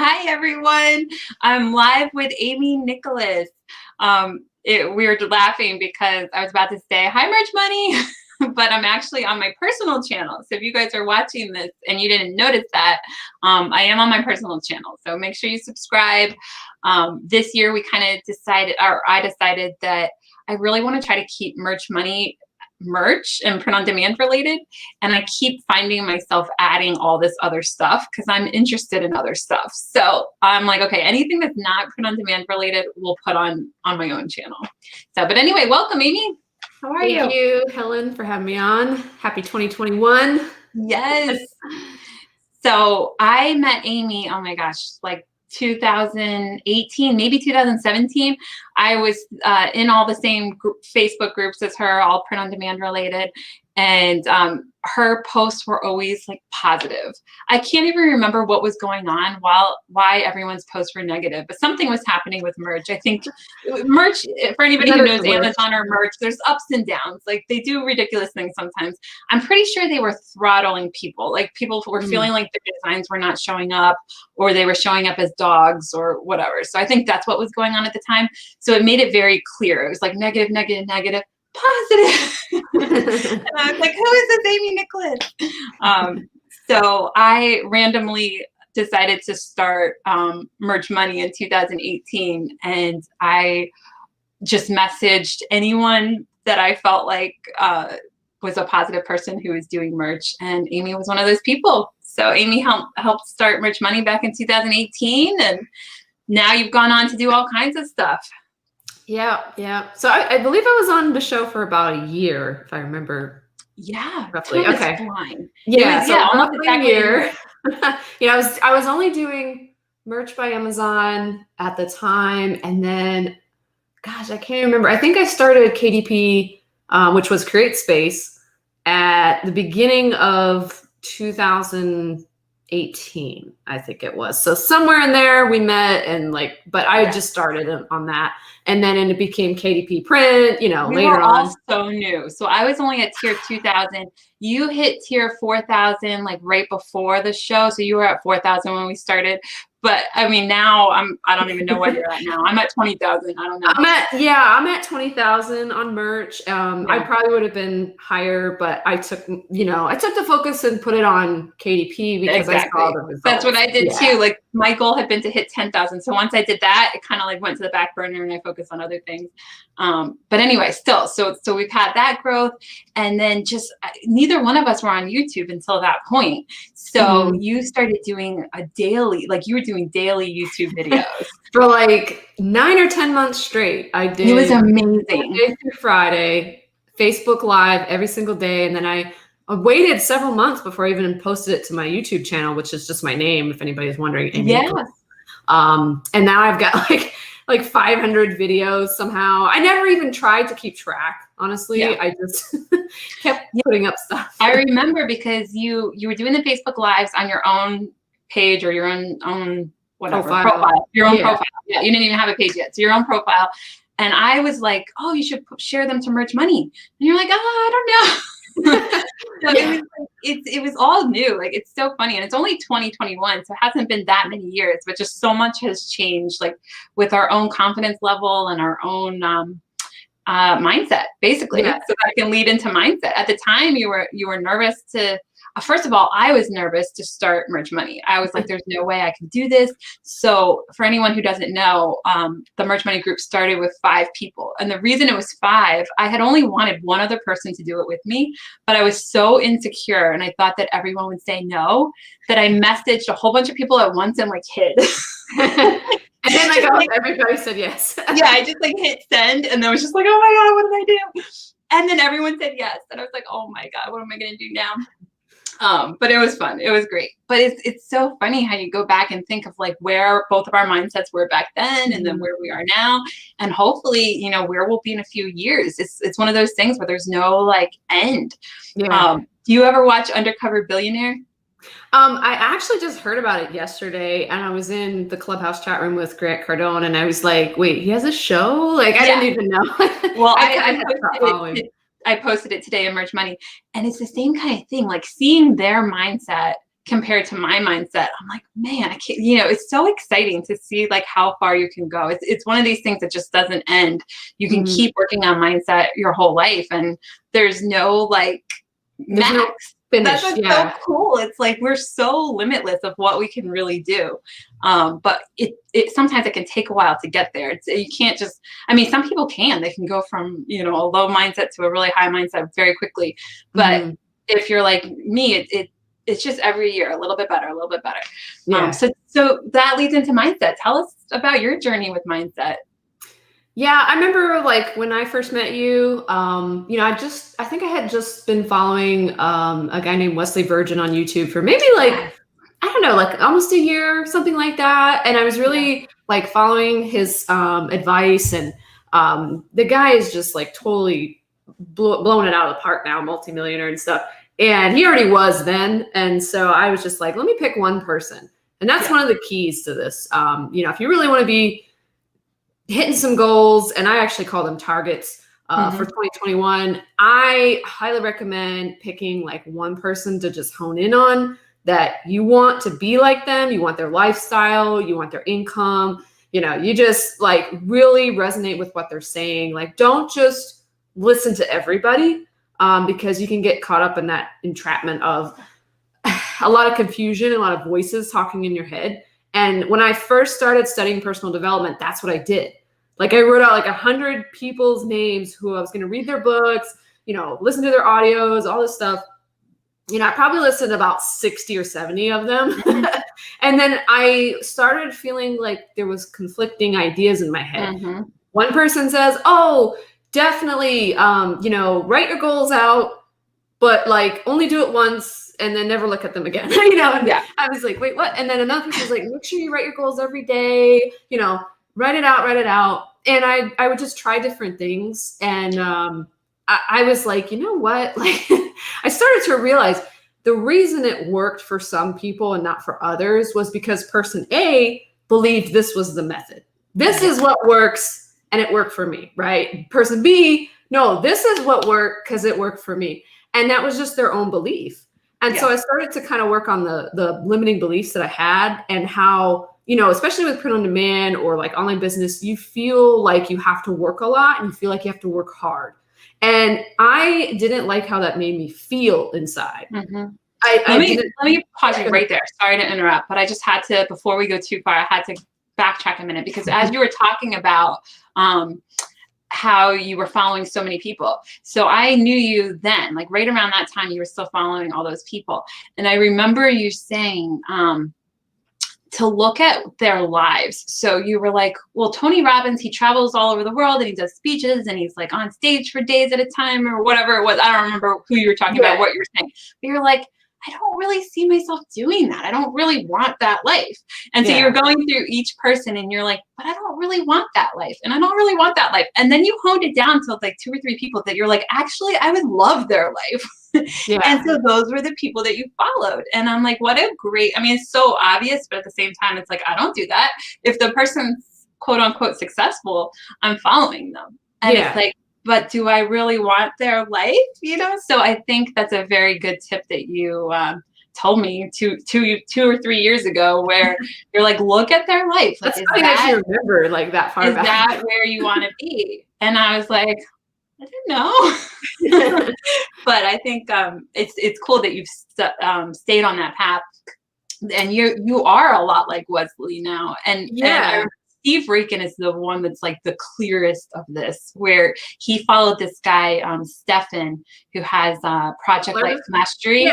Hi, everyone. I'm live with Amy Nicholas. We were laughing because I was about to say, hi, Merch Money, but I'm actually on my personal channel. So if you guys are watching this and you didn't notice that, I am on my personal channel. So make sure you subscribe. This year we kind of decided, or I decided that I really want to try to keep Merch Money merch and print on demand related, and I keep finding myself adding all this other stuff because I'm interested in other stuff. So I'm like, okay, anything that's not print on demand related we'll put on my own channel. So but anyway, welcome, Amy. How are you? Thank you, Helen, for having me on. Happy 2021. Yes. So I met Amy, oh my gosh, like 2018, maybe 2017. I was in all the same Facebook groups as her, all print on demand related. And her posts were always like positive. I can't even remember what was going on, why everyone's posts were negative, but something was happening with merch. I think merch, for anybody who knows Amazon or merch, there's ups and downs. Like they do ridiculous things sometimes. I'm pretty sure they were throttling people. Like people were feeling like their designs were not showing up, or they were showing up as dogs or whatever. So I think that's what was going on at the time. So it made it very clear. It was like negative, negative, negative, positive. And I was like, who is this Amy Nicholas? So I randomly decided to start Merch Money in 2018. And I just messaged anyone that I felt like was a positive person who was doing merch. And Amy was one of those people. So Amy helped start Merch Money back in 2018. And now you've gone on to do all kinds of stuff. Yeah. So I believe I was on the show for about a year, if I remember. Yeah, roughly. Okay. Yeah, almost a year. I was only doing merch by Amazon at the time, and then, gosh, I can't remember. I think I started KDP, which was Create Space, at the beginning of 2018, I think it was. So somewhere in there we met, and but I had just started on that. And then it became KDP Print, later on. We were all so new. So I was only at tier 2000. You hit tier 4000 like right before the show. So you were at 4000 when we started. But I mean, now I don't even know what you're at now. I'm at 20,000. I don't know. I'm at 20,000 on merch. I probably would have been higher, but I took the focus and put it on KDP because I saw the results. That's what I did too. Like my goal had been to hit 10,000. So once I did that, it kind of like went to the back burner and I focused on other things. But anyway, still, so we've had that growth, and then just neither one of us were on YouTube until that point. So you started doing a daily, like you were doing daily YouTube videos for like 9 or 10 months straight. I did. It was amazing. Monday through Friday, Facebook Live every single day, and then I waited several months before I even posted it to my YouTube channel, which is just my name, if anybody's wondering. And now I've got like 500 videos somehow. I never even tried to keep track, honestly. I just kept putting up stuff. I remember because you were doing the Facebook Lives on your own page or your own whatever profile. Your own profile. Yeah, you didn't even have a page yet. So your own profile. And I was like, oh, you should share them to Merch Money. And you're like, oh, I don't know. It was all new. Like, it's so funny. And it's only 2021. So it hasn't been that many years, but just so much has changed, like with our own confidence level and our own mindset, basically. So that can lead into mindset. At the time, you were nervous to, first of all, I was nervous to start Merch Money. I was like, there's no way I can do this. So for anyone who doesn't know, the Merch Money group started with 5 people. And the reason it was 5, I had only wanted one other person to do it with me, but I was so insecure and I thought that everyone would say no, that I messaged a whole bunch of people at once and like hid. And then everybody said yes. I just like hit send, and then I was just like, oh my God, what did I do? And then everyone said yes. And I was like, oh my God, what am I going to do now? But it was fun. It was great. But it's so funny how you go back and think of like where both of our mindsets were back then and then where we are now. And hopefully, where we'll be in a few years. It's one of those things where there's no like end. Do you ever watch Undercover Billionaire? I actually just heard about it yesterday, and I was in the Clubhouse chat room with Grant Cardone, and I was like, wait, he has a show? Like, I didn't even know. Well, I posted it today in Merch Money, and it's the same kind of thing, like seeing their mindset compared to my mindset, I'm like, man, I can't, it's so exciting to see like how far you can go. It's one of these things that just doesn't end. You can keep working on mindset your whole life, and there's no like max. No finish. That's so cool. It's like we're so limitless of what we can really do. But it sometimes it can take a while to get there. You can't just, I mean, some people they can go from, a low mindset to a really high mindset very quickly. But if you're like me, it's just every year a little bit better, a little bit better. Yeah. So that leads into mindset. Tell us about your journey with mindset. Yeah, I remember like when I first met you, I think I had just been following a guy named Wesley Virgin on YouTube for maybe like, I don't know, like almost a year, something like that. And I was really like following his advice, and the guy is just like totally blowing it out of the park now, multimillionaire and stuff. And he already was then. And so I was just like, let me pick one person. And that's one of the keys to this. If you really want to be hitting some goals, and I actually call them targets for 2021, I highly recommend picking like one person to just hone in on, that you want to be like them. You want their lifestyle, you want their income, you just like really resonate with what they're saying. Like, don't just listen to everybody. Because you can get caught up in that entrapment of a lot of confusion, a lot of voices talking in your head. And when I first started studying personal development, that's what I did. Like I wrote out like 100 people's names who I was going to read their books, listen to their audios, all this stuff. I probably listened to about 60 or 70 of them. And then I started feeling like there was conflicting ideas in my head. One person says, oh, definitely, write your goals out, but like only do it once and then never look at them again. I was like, wait, what? And then another person was like, make sure you write your goals every day, write it out. And I would just try different things. And I was like, you know what? Like I started to realize the reason it worked for some people and not for others was because person A believed this was the method. This is what works. And it worked for me, right? Person B, no, this is what worked because it worked for me. And that was just their own belief. And so I started to kind of work on the limiting beliefs that I had, and how, especially with print on demand or like online business, you feel like you have to work a lot and you feel like you have to work hard. And I didn't like how that made me feel inside. Let me pause you right there. Sorry to interrupt, but I just had to, before we go too far, I had to backtrack a minute, because as you were talking about how you were following so many people. So I knew you then, like right around that time, you were still following all those people. And I remember you saying to look at their lives. So you were like, well, Tony Robbins, he travels all over the world and he does speeches and he's like on stage for days at a time or whatever it was. I don't remember who you were talking about, what you were saying. But you're like, I don't really see myself doing that. I don't really want that life. And so you're going through each person and you're like, but I don't really want that life. And I don't really want that life. And then you honed it down to like 2 or 3 people that you're like, actually, I would love their life. And so those were the people that you followed. And I'm like, what a great, I mean, it's so obvious, but at the same time, it's like, I don't do that. If the person's quote unquote successful, I'm following them. And it's like, but do I really want their life? So I think that's a very good tip that you told me two or 3 years ago, where you're like, look at their life. Like, that's funny that you remember like that far back. Is that where you want to be? And I was like, I don't know. But I think it's cool that you've stayed on that path, and you are a lot like Wesley now. And Steve Reakin is the one that's like the clearest of this, where he followed this guy, Stefan, who has Project Life Mastery.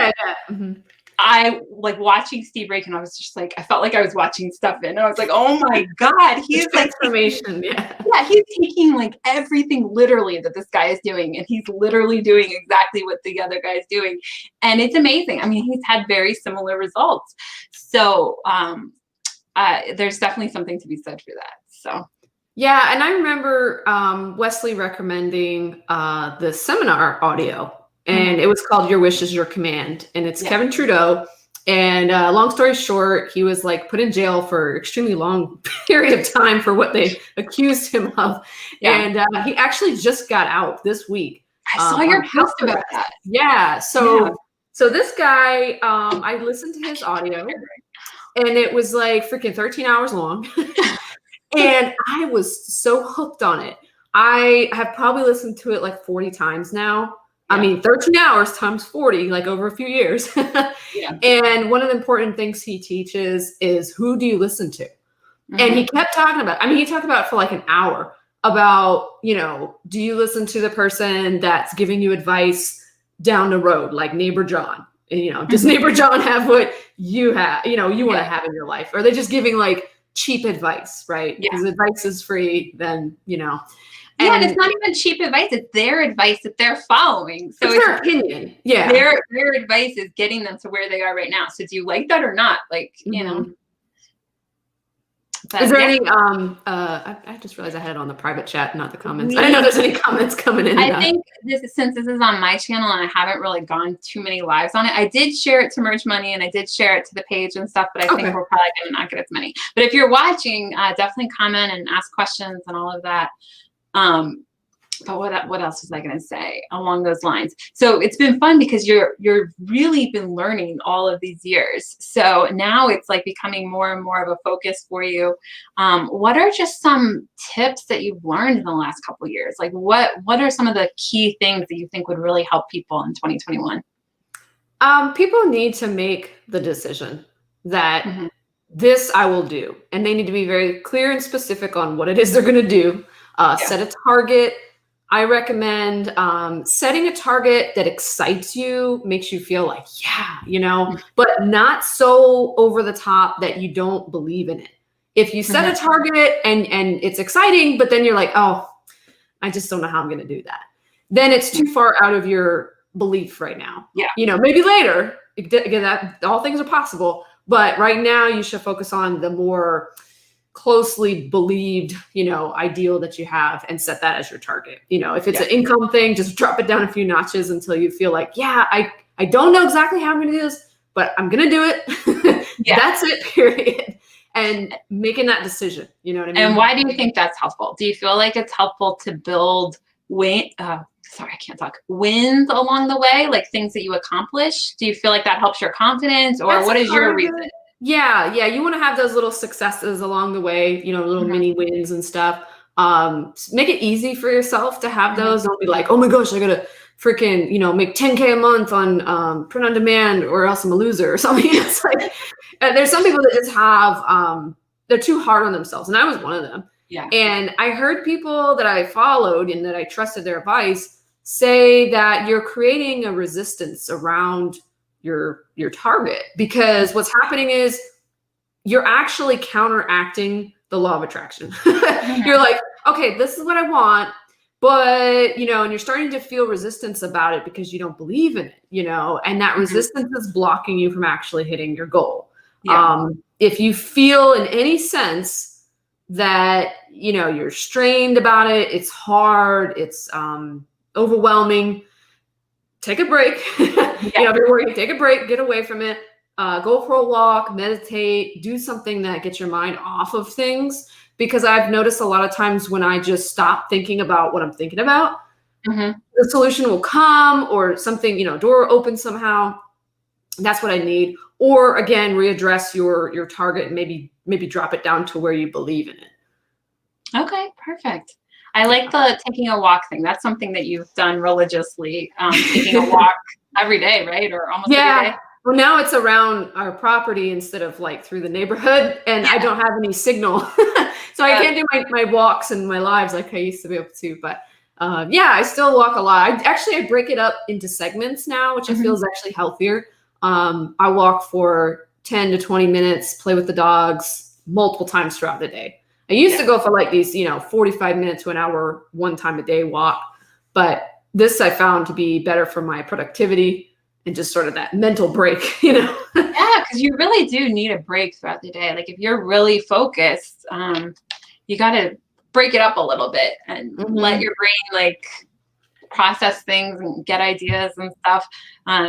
I like watching Steve Reakin. I was just like, I felt like I was watching Stefan, and I was like, oh my God, he's like transformation. He's taking like everything literally that this guy is doing, and he's literally doing exactly what the other guy is doing, and it's amazing. I mean, he's had very similar results. So there's definitely something to be said for that. So yeah, and I remember Wesley recommending the seminar audio. And it was called Your Wish is Your Command. And it's Kevin Trudeau. And long story short, he was like put in jail for extremely long period of time for what they accused him of. And he actually just got out this week. I saw your post about that. Yeah. So So this guy, I listened to his audio, and it was like freaking 13 hours long. And I was so hooked on it. I have probably listened to it like 40 times now. Yeah. I mean, 13 hours times 40, like over a few years. Yeah. And one of the important things he teaches is, who do you listen to? Mm-hmm. And he kept talking about, I mean, he talked about it for like an hour about, you know, do you listen to the person that's giving you advice down the road, like neighbor John? And, you know, does neighbor John have what you have, you know, you want to have in your life? Or are they just giving like cheap advice, right? Because advice is free, then, you know. And it's not even cheap advice. It's their advice that they're following. So it's their opinion. Yeah. Their advice is getting them to where they are right now. So do you like that or not? Like, you know. But, is there any, I just realized I had it on the private chat, not the comments. I didn't know there's any comments coming in. I think since this is on my channel and I haven't really gone too many lives on it, I did share it to Merge Money and I did share it to the page and stuff, but I think we're probably going to not get as many. But if you're watching, definitely comment and ask questions and all of that. But what else was I going to say along those lines? So it's been fun because you're really been learning all of these years. So now it's like becoming more and more of a focus for you. What are just some tips that you've learned in the last couple of years? Like what are some of the key things that you think would really help people in 2021? People need to make the decision that this I will do, and they need to be very clear and specific on what it is they're going to do. Set a target. I recommend setting a target that excites you, makes you feel like, yeah, you know, but not so over the top that you don't believe in it. If you set a target and it's exciting, but then you're like, oh, I just don't know how I'm going to do that, then it's too far out of your belief right now. Yeah. You know, maybe later, again, that all things are possible, but right now you should focus on the more closely believed, you know, ideal that you have and set that as your target. You know, if it's an income thing, just drop it down a few notches until you feel like, yeah, I don't know exactly how I'm going to do this, but I'm going to do it. That's it, period. And making that decision, you know what I mean? And why do you think that's helpful? Do you feel like it's helpful to build wins along the way, like things that you accomplish? Do you feel like that helps your confidence, or what is your reason? Yeah. You want to have those little successes along the way, you know, little mini wins and stuff. Make it easy for yourself to have those. Don't be like, oh my gosh, I gotta freaking, you know, make 10K a month on print on demand or else I'm a loser or something. It's like, there's some people that just have, they're too hard on themselves. And I was one of them. Yeah. And I heard people that I followed and that I trusted their advice say that you're creating a resistance around your target, because what's happening is you're actually counteracting the law of attraction. You're like, okay, this is what I want, but, you know, and you're starting to feel resistance about it because you don't believe in it, you know, and that resistance is blocking you from actually hitting your goal. If you feel in any sense that, you know, you're strained about it, it's hard, it's overwhelming, take a break. You know, if you're working, take a break, get away from it, go for a walk, meditate, do something that gets your mind off of things. Because I've noticed a lot of times when I just stop thinking about what I'm thinking about, the solution will come, or something, you know, door opens somehow. That's what I need. Or again, readdress your target and maybe drop it down to where you believe in it. Okay, perfect. I like the taking a walk thing. That's something that you've done religiously, taking a walk every day, right? Or almost every day. Well, now it's around our property instead of like through the neighborhood, and I don't have any signal. So I can't do my walks and my lives like I used to be able to. But I still walk a lot. I break it up into segments now, which I feel is actually healthier. I walk for 10 to 20 minutes, play with the dogs multiple times throughout the day. I used to go for like these, 45 minutes to an hour, one time a day walk. But this I found to be better for my productivity and just sort of that mental break, Yeah, because you really do need a break throughout the day. Like if you're really focused, you got to break it up a little bit and let your brain like process things and get ideas and stuff.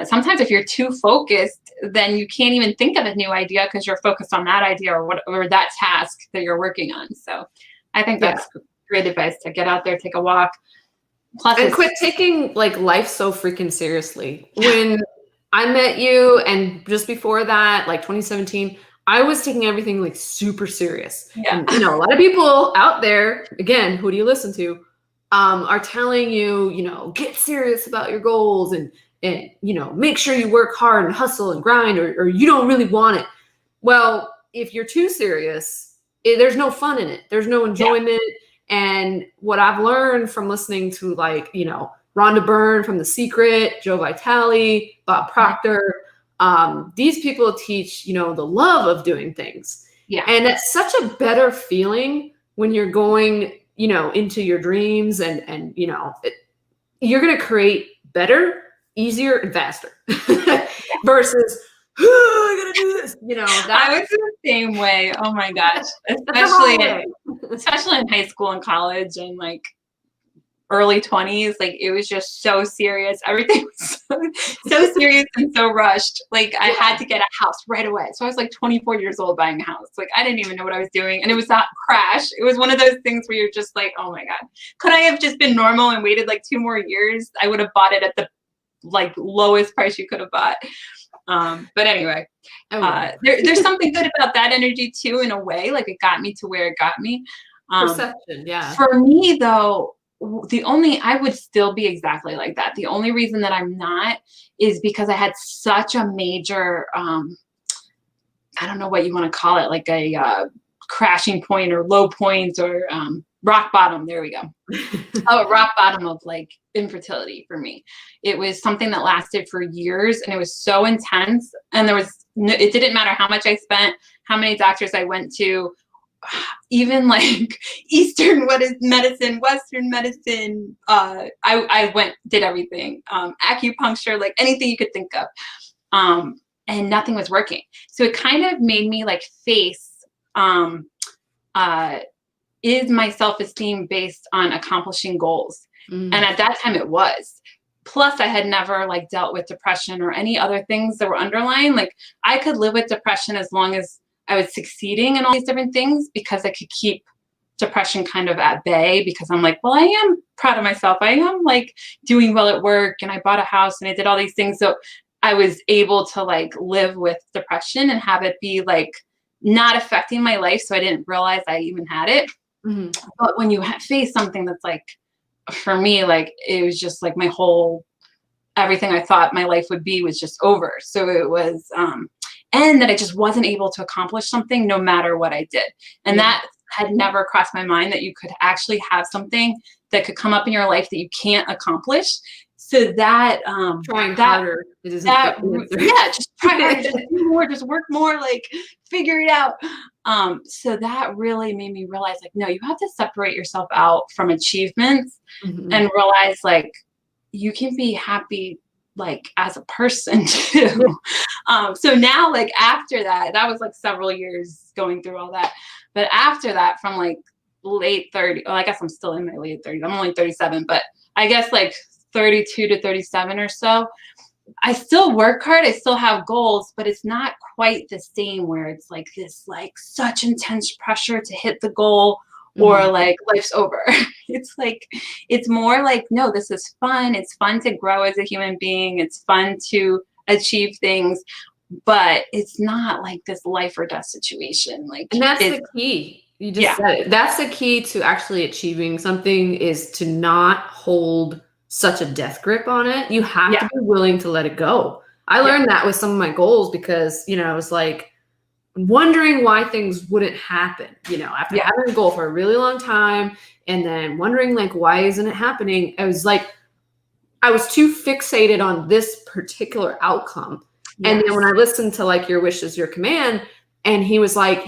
Sometimes if you're too focused, then you can't even think of a new idea because you're focused on that idea or that task that you're working on. So I think that's great advice to get out there, take a walk. Plus, and quit taking like life so freaking seriously. When I met you, and just before that, like 2017, I was taking everything like super serious. Yeah. And a lot of people out there, again, who do you listen to, are telling you, get serious about your goals and make sure you work hard and hustle and grind, or you don't really want it. Well, if you're too serious, there's no fun in it. There's no enjoyment. And what I've learned from listening to Rhonda Byrne from The Secret, Joe Vitale, Bob Proctor, these people teach, the love of doing things. Yeah. And it's such a better feeling when you're going, into your dreams and you're going to create better, easier, and faster versus, I gotta do this. I was the same way. Oh my gosh. Especially in high school and college and like early 20s, like it was just so serious. Everything was so serious and so rushed. Like I had to get a house right away. So I was like 24 years old buying a house. Like I didn't even know what I was doing. And it was not crash. It was one of those things where you're just like, oh my God, could I have just been normal and waited like 2 more years? I would have bought it at the like lowest price you could have bought. But anyway, there's something good about that energy too, in a way. Like it got me to where it got me. Perception, yeah. For me though, I would still be exactly like that. The only reason that I'm not is because I had such a major, I don't know what you want to call it, like a crashing point or low point or rock bottom. There we go. Rock bottom of like infertility for me. It was something that lasted for years and it was so intense. And it didn't matter how much I spent, how many doctors I went to, even like Eastern medicine, Western medicine. I did everything, acupuncture, like anything you could think of. And nothing was working. So it kind of made me like face, is my self-esteem based on accomplishing goals? And at that time it was. Plus I had never like dealt with depression or any other things that were underlying. Like I could live with depression as long as I was succeeding in all these different things, because I could keep depression kind of at bay, because I'm like, well, I am proud of myself. I am like doing well at work and I bought a house and I did all these things. So I was able to like live with depression and have it be like not affecting my life. So I didn't realize I even had it. Mm-hmm. But when you face something that's like, for me, like it was just like everything I thought my life would be was just over. So it was, and that I just wasn't able to accomplish something no matter what I did. And that had never crossed my mind, that you could actually have something that could come up in your life that you can't accomplish. So that trying harder. Just try harder, just do more, just work more, like figure it out. So that really made me realize, like, no, you have to separate yourself out from achievements and realize like you can be happy like as a person too. So now, like after that was like several years going through all that. But after that, from like late 30s, well, I guess I'm still in my late 30s. I'm only 37, but I guess like 32 to 37 or so, I still work hard. I still have goals, but it's not quite the same where it's like this, like such intense pressure to hit the goal or like life's over. It's like, it's more like, no, this is fun. It's fun to grow as a human being. It's fun to achieve things, but it's not like this life or death situation. Like, and that's the key. You just said it. That's the key to actually achieving something, is to not hold such a death grip on it. You have to be willing to let it go. I learned that with some of my goals, because, I was like wondering why things wouldn't happen, after having a goal for a really long time and then wondering like, why isn't it happening? I was like, I was too fixated on this particular outcome. Yes. And then when I listened to like Your Wish is Your Command, and he was like,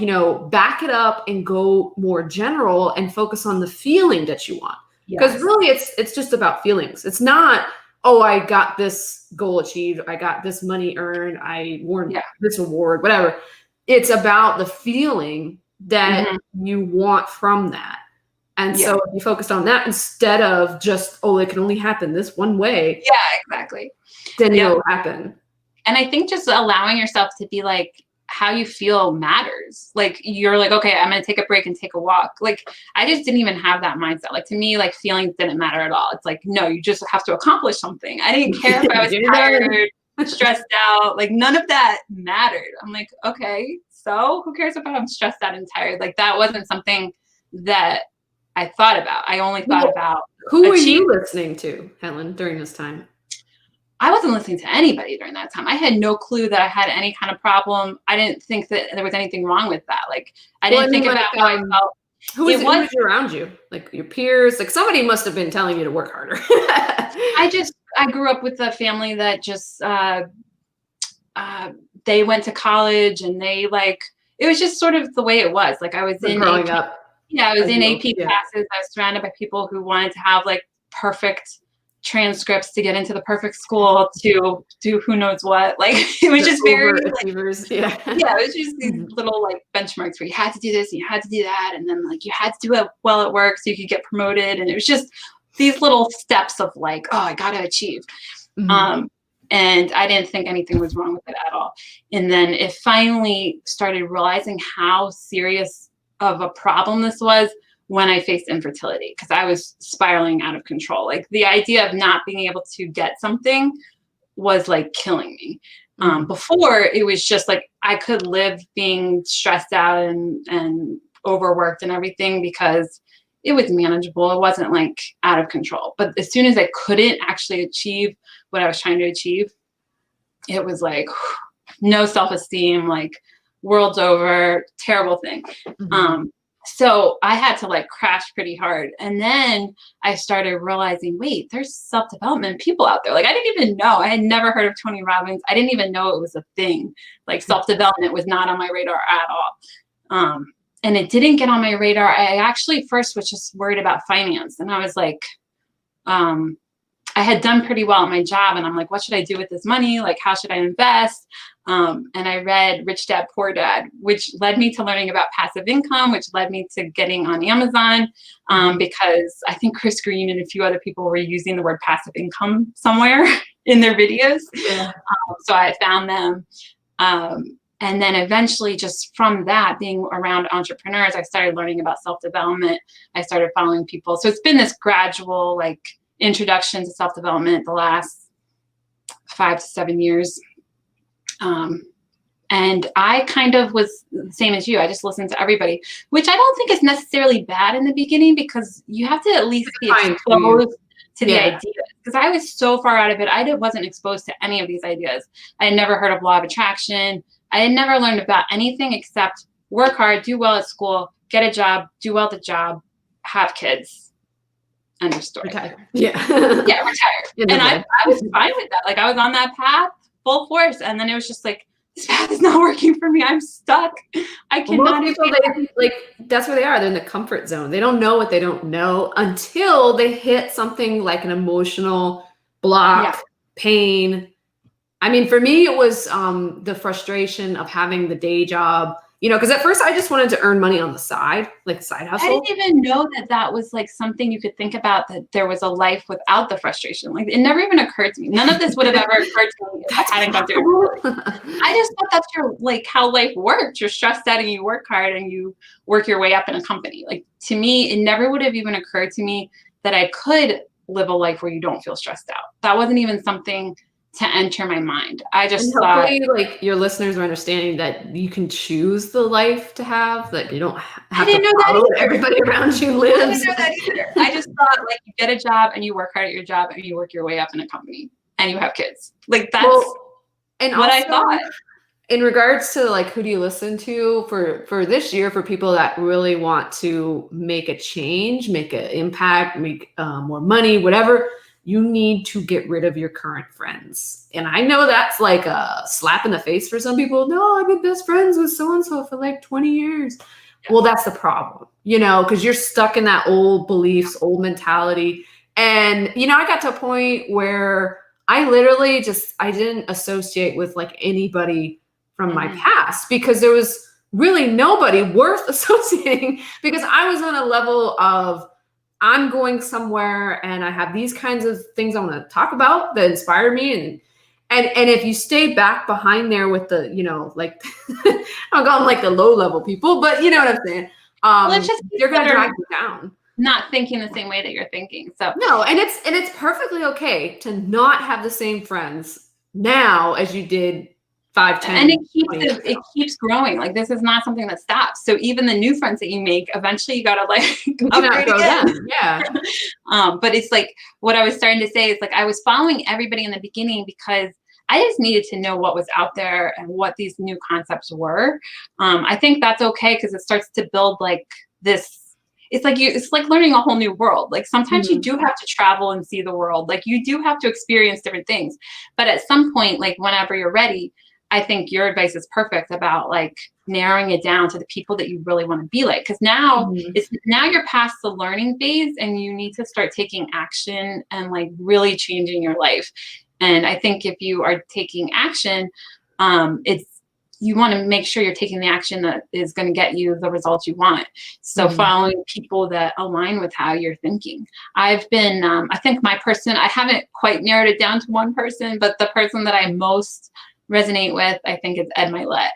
back it up and go more general and focus on the feeling that you want. Because really it's just about feelings. It's not, oh, I got this goal achieved, I got this money earned, I won this award, whatever. It's about the feeling that you want from that. And so if you focused on that instead of just, oh, it can only happen this one way. Yeah, exactly. Then it'll happen. And I think just allowing yourself to be like, how you feel matters. Like you're like, okay, I'm going to take a break and take a walk. Like I just didn't even have that mindset. Like to me, like feelings didn't matter at all. It's like, no, you just have to accomplish something. I didn't care if I was tired. stressed out. Like none of that mattered. I'm like, okay, so who cares if I'm stressed out and tired? Like that wasn't something that I thought about. I only thought about who were you listening to, Helen, during this time? I wasn't listening to anybody during that time. I had no clue that I had any kind of problem. I didn't think that there was anything wrong with that. Like I didn't think about how I felt. Who was around you? Like your peers? Like somebody must have been telling you to work harder. I grew up with a family that just they went to college and they like it was just sort of the way it was. Like I was in growing up. Yeah, I was in AP classes. I was surrounded by people who wanted to have like perfect transcripts to get into the perfect school to do who knows what. Like it was just very overachievers. Yeah, it was just these little like benchmarks where you had to do this and you had to do that, and then like you had to do it well at work so you could get promoted, and it was just these little steps of like, oh, I gotta achieve. And I didn't think anything was wrong with it at all. And then it finally started realizing how serious of a problem this was when I faced infertility, because I was spiraling out of control. Like the idea of not being able to get something was like killing me. Before it was just like I could live being stressed out and overworked and everything because it was manageable. It wasn't like out of control. But as soon as I couldn't actually achieve what I was trying to achieve, it was like no self-esteem, like world's over, terrible thing. So I had to like crash pretty hard. And then I started realizing, wait, there's self-development people out there. Like I didn't even know. I had never heard of Tony Robbins. I didn't even know it was a thing. Like self-development was not on my radar at all. And it didn't get on my radar. I actually first was just worried about finance. And I was like, I had done pretty well at my job. And I'm like, what should I do with this money? Like, how should I invest? And I read Rich Dad, Poor Dad, which led me to learning about passive income, which led me to getting on Amazon, because I think Chris Green and a few other people were using the word passive income somewhere in their videos. So I found them. And then eventually just from that, being around entrepreneurs, I started learning about self-development. I started following people. So it's been this gradual like introduction to self-development the last 5 to 7 years. And I kind of was the same as you. I just listened to everybody, which I don't think is necessarily bad in the beginning because you have to at least be exposed to the ideas. Because I was so far out of it. I wasn't exposed to any of these ideas. I had never heard of law of attraction. I had never learned about anything except work hard, do well at school, get a job, do well at the job, have kids. End of story. Retire. Retire. And I was fine with that. Like I was on that path full force. And then it was just like, this path is not working for me. I'm stuck. I cannot. Most people, like that's where they are. They're in the comfort zone. They don't know what they don't know until they hit something like an emotional block, pain. I mean, for me, it was the frustration of having the day job, because at first I just wanted to earn money on the side, like a side hustle. I didn't even know that was like something you could think about, that there was a life without the frustration. Like it never even occurred to me. None of this would have ever occurred to me if I hadn't gone through it. I just thought that's like how life works. You're stressed out and you work hard and you work your way up in a company. Like to me, it never would have even occurred to me that I could live a life where you don't feel stressed out. That wasn't even something to enter my mind. I just thought, like your listeners are understanding that you can choose the life to have, that you don't have to follow what everybody around you lives. I didn't know that either. I just thought like you get a job and you work hard at your job and you work your way up in a company and you have kids. Like that's what I thought. In regards to like, who do you listen to for this year, for people that really want to make a change, make an impact, make more money, whatever, you need to get rid of your current friends. And I know that's like a slap in the face for some people. No, I've been best friends with so-and-so for like 20 years. Yeah. Well, that's the problem, because you're stuck in that old beliefs, old mentality. And, I got to a point where I literally I didn't associate with like anybody from my past, because there was really nobody worth associating, because I was on a level of, I'm going somewhere and I have these kinds of things I want to talk about that inspire me. And if you stay back behind there with the, like, I'll call them like the low level people, but you know what I'm saying? Well, it's just you're going to drag you down. Not thinking the same way that you're thinking. So no, and it's perfectly okay to not have the same friends now as you did 5, 10, and 20 years ago. it keeps growing. Like this is not something that stops. So even the new friends that you make, eventually you gotta like You upgrade cannot go again. them. Yeah. But it's like what I was starting to say is like I was following everybody in the beginning because I just needed to know what was out there and what these new concepts were. I think that's okay because it starts to build like this. It's like learning a whole new world. Like sometimes you do have to travel and see the world. Like you do have to experience different things. But at some point, like whenever you're ready, I think your advice is perfect about like narrowing it down to the people that you really want to be like. Because now now you're past the learning phase and you need to start taking action and like really changing your life. And I think if you are taking action, you want to make sure you're taking the action that is going to get you the results you want. So following people that align with how you're thinking. I've been, I think I haven't quite narrowed it down to one person, but the person that I most resonate with, I think, is Ed Milet.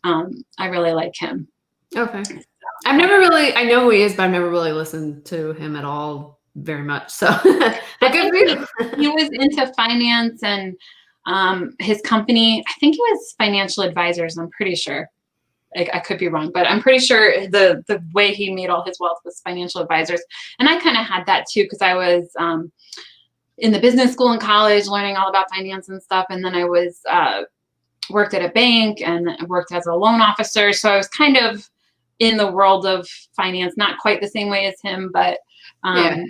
I really like him. Okay. I know who he is, but I've never really listened to him at all very much. So but good for you. He was into finance and his company, I think it was Financial Advisors, I'm pretty sure. I could be wrong, but I'm pretty sure the way he made all his wealth was Financial Advisors. And I kind of had that too, because I was in the business school in college learning all about finance and stuff. And then I was worked at a bank and worked as a loan officer. So I was kind of in the world of finance, not quite the same way as him, but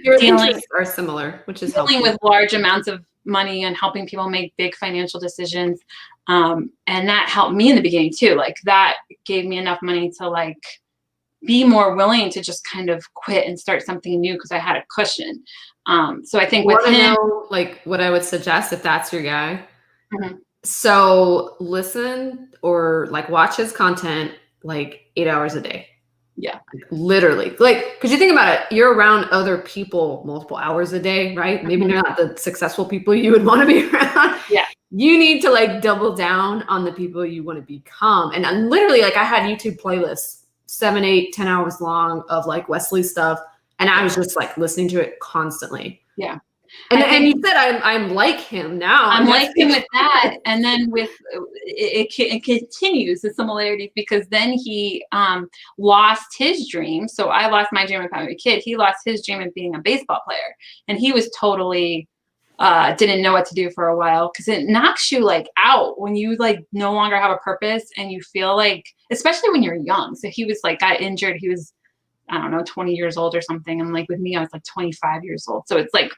your interests are similar, which is dealing helpful. with large amounts of money and helping people make big financial decisions. And that helped me in the beginning too. Like that gave me enough money to like be more willing to just kind of quit and start something new because I had a cushion. So I think with him, know, like what I would suggest if that's your guy. So listen or like watch his content like 8 hours a day. Yeah. Literally. Like, because you think about it, you're around other people multiple hours a day, right? Maybe not the successful people you would want to be around. Yeah. You need to like double down on the people you want to become. And literally, like I had YouTube playlists 7, 8, 10 hours long of like Wesley stuff. And I was just like listening to it constantly. Yeah. And you said I'm like him now. I'm like him with that. And then with it continues the similarities because then he lost his dream. So I lost my dream of having a kid. He lost his dream of being a baseball player. And he was totally didn't know what to do for a while because it knocks you like out when you like no longer have a purpose and you feel like, especially when you're young. So he was like got injured. He was, I don't know, 20 years old or something. And like with me, I was like 25 years old. So it's like,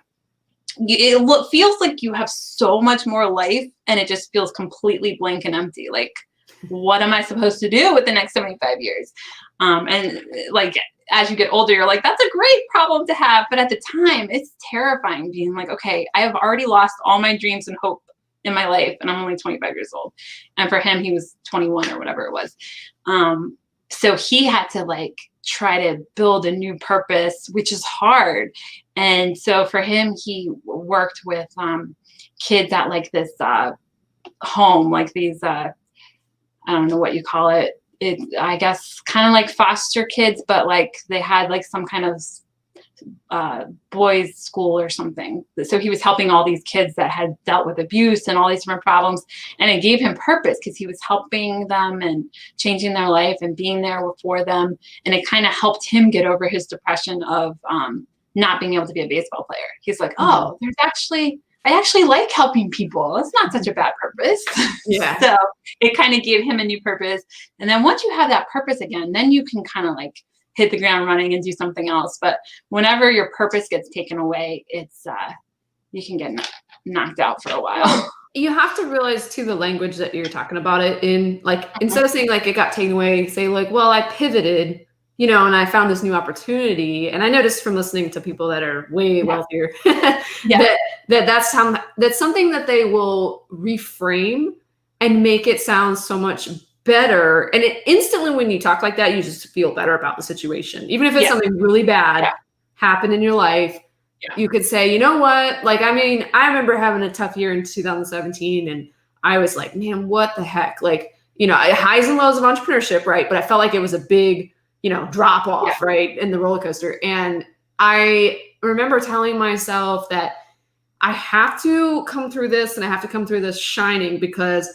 it feels like you have so much more life and it just feels completely blank and empty. Like, what am I supposed to do with the next 75 years? And like, as you get older, you're like, that's a great problem to have. But at the time, it's terrifying being like, okay, I have already lost all my dreams and hope in my life. And I'm only 25 years old. And for him, he was 21 or whatever it was. So he had to like try to build a new purpose, which is hard. And so for him, he worked with kids at like this home, like these, I don't know what you call it. I guess kind of like foster kids, but like they had like some kind of boys school or something. So he was helping all these kids that had dealt with abuse and all these different problems. And it gave him purpose because he was helping them and changing their life and being there for them. And it kind of helped him get over his depression of not being able to be a baseball player. He's like, oh, I actually like helping people. It's not such a bad purpose. Yeah. So it kind of gave him a new purpose. And then once you have that purpose again, then you can kind of like hit the ground running and do something else. But whenever your purpose gets taken away, it's you can get knocked out for a while. You have to realize too the language that you're talking about it in. Like instead of saying like it got taken away, say like, well, I pivoted, you know, and I found this new opportunity. And I noticed from listening to people that are way wealthier that's something that they will reframe and make it sound so much better. And it instantly, when you talk like that, you just feel better about the situation. Even if it's something really bad happened in your life, you could say, you know what? Like, I mean, I remember having a tough year in 2017 and I was like, man, what the heck? Like, you know, highs and lows of entrepreneurship, right? But I felt like it was a big, you know, drop off, right? In the roller coaster. And I remember telling myself that I have to come through this, and I have to come through this shining, because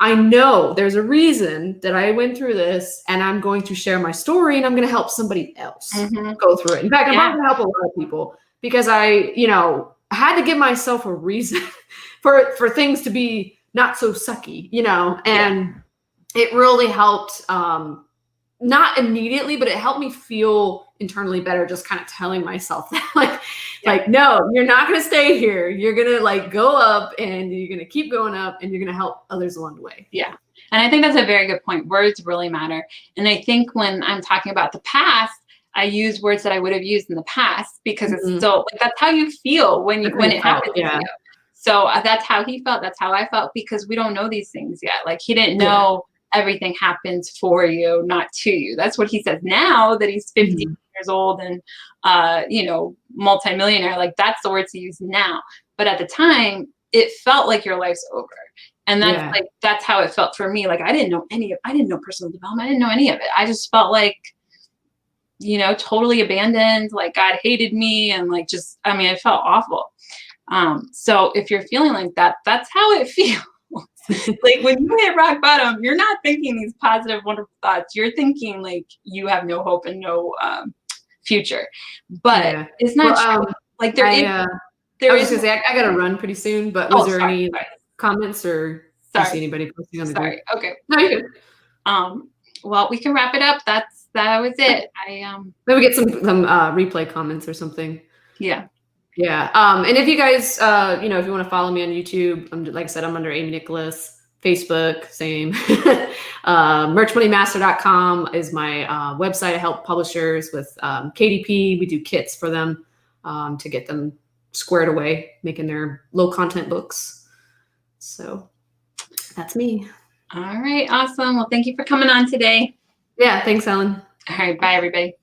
I know there's a reason that I went through this, and I'm going to share my story, and I'm going to help somebody else go through it. In fact, I'm going to help a lot of people, because I, had to give myself a reason for things to be not so sucky, and it really helped. Not immediately, but it helped me feel internally better, just kind of telling myself that, like, no, you're not going to stay here. You're going to go up, and you're going to keep going up, and you're going to help others along the way. Yeah. And I think that's a very good point. Words really matter. And I think when I'm talking about the past, I use words that I would have used in the past, because it's still that's how you feel when it happens to you. So that's how he felt. That's how I felt, because we don't know these things yet. Like, he didn't know everything happens for you, not to you. That's what he says now that he's 50 years old and, multimillionaire. Like, that's the words he used now. But at the time, it felt like your life's over. And that's that's how it felt for me. Like, I didn't know personal development. I didn't know any of it. I just felt like, totally abandoned, like God hated me. And it felt awful. So if you're feeling like that, that's how it feels. Like, when you hit rock bottom, you're not thinking these positive, wonderful thoughts. You're thinking like you have no hope and no future. But it's not true. Like, there is. I was just gonna say, I gotta run pretty soon. But was there any comments, or do you see anybody posting on the group? Okay. No, you're good. Well, we can wrap it up. That was it. Maybe get some replay comments or something. Yeah. Yeah. And if you guys, if you want to follow me on YouTube, like I said, I'm under Amy Nicholas. Facebook, same. Merchmoneymaster.com is my website. I help publishers with KDP. We do kits for them to get them squared away, making their low content books. So that's me. All right. Awesome. Well, thank you for coming on today. Yeah. Thanks, Ellen. All right. Bye, everybody.